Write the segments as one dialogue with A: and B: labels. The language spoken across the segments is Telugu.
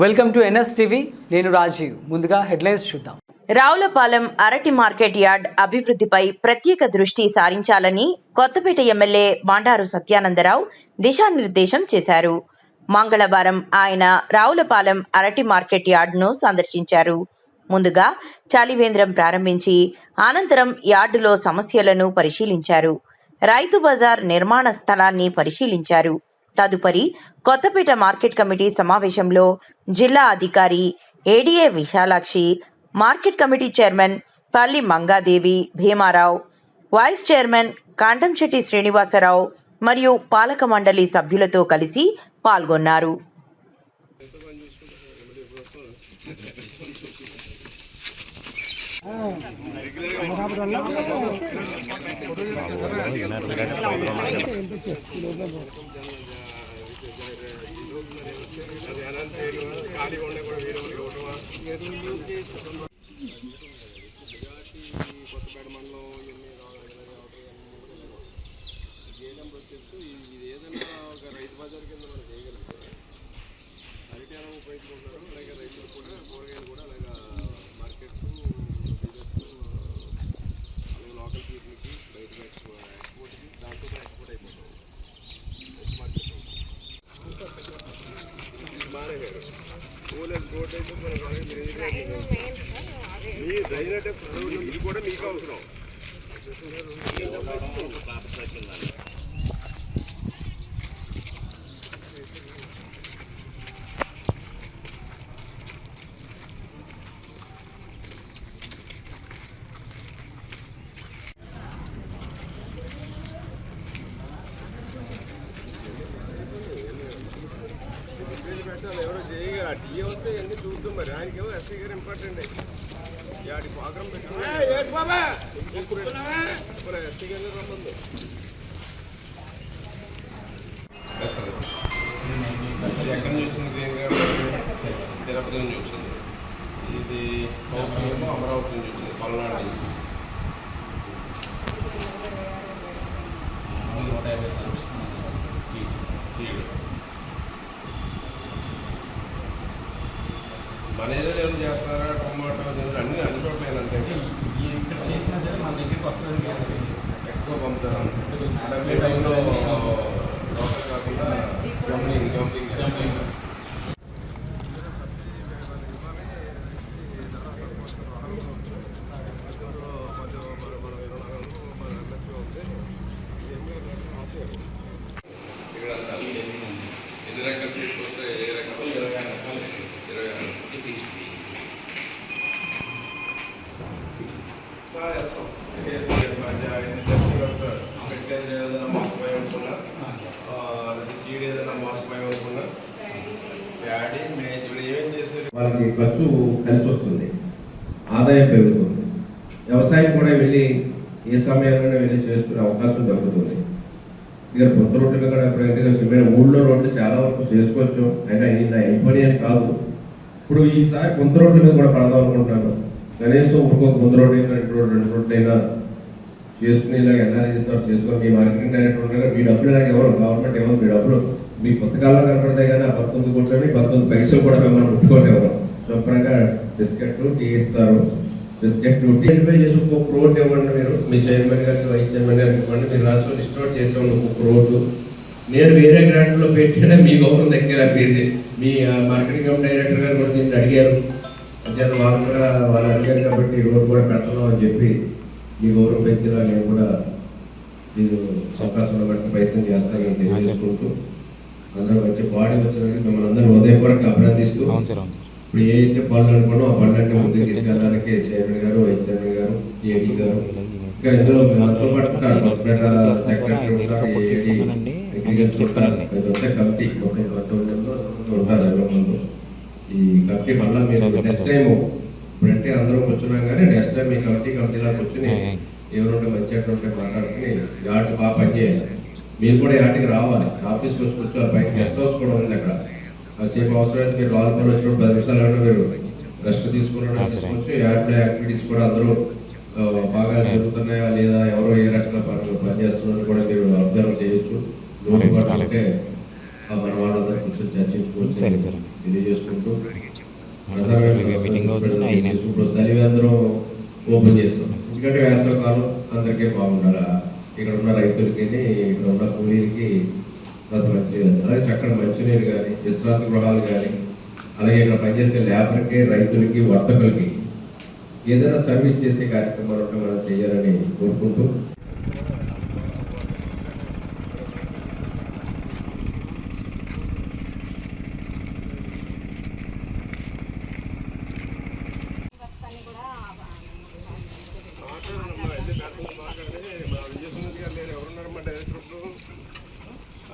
A: Welcome to NS TV. నేను రాజీవ్. ముందుగా హెడ్లైన్స్ చూద్దాం.
B: రావులపాలెం అరటి మార్కెట్ యార్డ్ అభివృద్ధిపై ప్రత్యేక దృష్టి సారించాలని కొత్తపేట ఎమ్మెల్యే బండారు సత్యానందరావు దిశానిర్దేశం చేశారు. మంగళవారం ఆయన రావులపాలెం అరటి మార్కెట్ యార్డును సందర్శించారు. ముందుగా చలివేంద్రం ప్రారంభించి అనంతరం యార్డులో సమస్యలను పరిశీలించారు. రైతు బజార్ నిర్మాణ స్థలాన్ని పరిశీలించారు. తదుపరి కొత్తపేట మార్కెట్ కమిటీ సమావేశంలో జిల్లా అధికారి ADA Visalakshi, market committee chairman Palli Mangadevi Bhimarao, vice chairman Kantamsetti Srinivasarao మరియు పాలక మండలి సభ్యులతో కలిసి పాల్గొన్నారు.
C: ఇది కూడా మీకు అవసరం. ఎవరో చేయగా టీ వస్తే ఎన్ని చూద్దాం. మరి ఆయనకేమో ఎస్పీ గారు ఇంపార్టెంట్. యాడి ప్రోగ్రామ్ పెట్టుకున్నా ఎస్పీ గారు రమ్మంది. అది ఎక్కడి నుంచి వచ్చింది? తిరుపతి నుంచి వచ్చింది. ఇది ఏమో అమరావతి నుంచి వచ్చింది, పల్నాడు నుంచి. 150 సీడ్. మన ఏరియాలో ఏమైనా చేస్తారా? టొమాటో అన్ని చోట్ల అంతే. ఇక్కడ చేసినా సరే మన దగ్గరికి వస్తుంది. ఎక్కువ పంపుతారు. అంటే టైంలో లోకల్ కాకుండా జంపింగ్ ఇక్కడంతా ఎన్ని రకాల సీడ్స్ వస్తాయి? ఏ రకం? 20 రకాలు. ఏదైనా మోసపోయి అనుకున్నా, సీడ్ ఏదైనా మోసపోయి అనుకున్నా, ప్యాడీ ఏమేం చేశారు?
D: వాళ్ళకి ఖర్చు కలిసి వస్తుంది, ఆదాయం పెరుగుతుంది. వ్యవసాయం కూడా వెళ్ళి ఏ సమయంలోనే వెళ్ళి చేసుకునే అవకాశం దొరుకుతుంది. ఇక కొత్త రోడ్లు కూడా ఎప్పుడైతే ఊళ్ళో రోడ్లు చాలా వరకు చేసుకోవచ్చు. అయినా అయిపోయి అని కాదు. ఇప్పుడు ఈసారి కొత్త రోడ్ల మీద కూడా పడదాం అనుకుంటున్నాను. కనీసం ఒక్కొక్క కొత్త రోడ్డు అయినా 2 రోడ్లు అయినా చేసుకుని ఇలాగ ఎన్ఆర్ఐస్ చేసుకొని మీ మార్కెటింగ్ డైరెక్టర్ ఉండగా మీ డబ్బులు నాకు ఎవరు గవర్నమెంట్ ఏమో మీ డబ్బులు మీ కొత్త కాలంలో కనపడతాయి. కానీ ఆ 19 కూర్చొని 19 పైసలు కూడా మిమ్మల్ని ముట్టుకోండి ఎవరు. శుభ్రంగా బిస్కెట్ టీ ఇస్తారు. బిస్కెట్ టీ చేసి ఒక్కొక్క రోడ్డు ఇవ్వండి. మీరు మీ చైర్మన్ గారికి, వైస్ చైర్మన్ గారికి ఇవ్వండి. మీరు రాష్ట్రంలో డిస్ట్రిబ్యూట్ చేసేవాళ్ళు ఒక్కొక్క రోడ్డు. నేను వేరే గ్రాంట్లో పెట్టినా మీ గౌరవం దగ్గర మీ మార్కెటింగ్ డైరెక్టర్ గారు కూడా దీన్ని అడిగారు. వాళ్ళు అడిగారు కాబట్టి రోడ్డు కూడా పెడతాం అని చెప్పి మీ గౌరవం పెంచేలా నేను కూడా మీరు అవకాశంలో బట్టి ప్రయత్నం చేస్తానని తెలియజేసుకుంటూ అందరూ వచ్చే బాడీ వచ్చినందుకు మిమ్మల్ని అందరూ హృదయపూర్వకంగా అభినందిస్తూ ఇప్పుడు ఏ అయితే పనులు అనుకున్నాం ఆ పనులన్నీ ముందుకు తీసుకెళ్ళడానికి చైర్మన్ గారు, వైస్ చైర్మన్ గారు, ఏడీ గారు, ఇంకా ఇందులో మనతో పాటు కమిటీ మొత్తం 19 ఉంటారు. 20 మంది ఈ కమిటీ వల్ల మీరు నెక్స్ట్ టైం ఇప్పుడంటే అందరూ కూర్చున్నాం కానీ నెక్స్ట్ టైం మీ కమిటీలో కూర్చుని ఎవరుంటే వచ్చేటువంటి మాట్లాడుకుని యార్డు బాగా పనిచేయాలి. మీరు కూడా యార్డుకి రావాలి. ఆఫీస్కి వచ్చి కూర్చోవాలి. పైన గెస్ట్ హౌస్ కూడా ఉంది అక్కడ. కాసేపు అవసరమైతే మీరు రాళ్ళపల్లి వచ్చినప్పుడు 10 నిమిషాలు మీరు రెస్ట్ తీసుకున్నట్టు తీసుకోవచ్చు. యార్డ్ యాక్టివిటీస్ కూడా అందరూ బాగా జరుగుతున్నాయా లేదా, ఎవరో ఏ రకంగా పనిచేస్తున్నట్టు కూడా మీరు అబ్జర్వ్ చేయొచ్చు. లోటు పడుతుంటే మన వాళ్ళందరూ కూర్చొని చర్చించుకోవచ్చు. తెలియజేసుకుంటూ
E: మీటింగ్ అవుతుంది, అయినా.
D: ఇప్పుడు చలివి అందరం ఓపెన్ చేస్తాం. ఎందుకంటే వేసవకాలం అందరికీ బాగుండాలి. ఇక్కడ ఉన్న రైతులకి, ఇక్కడ ఉన్న కూలీలకి కాస్త మంచినీరు, అలాగే చక్కటి మంచినీరు కానీ, విశ్రాంతి గృహాలు కానీ, అలాగే ఇక్కడ పనిచేసే లేబర్కి, రైతులకి, వర్తకులకి ఏదైనా సర్వీస్ చేసే కార్యక్రమాలు ఉంటే మనం చేయాలని కోరుకుంటూ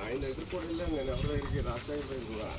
C: ఆయన ఎదుర్కొని వెళ్ళాను నేను ఎవరి దగ్గరికి రాష్ట్రానికి కూడా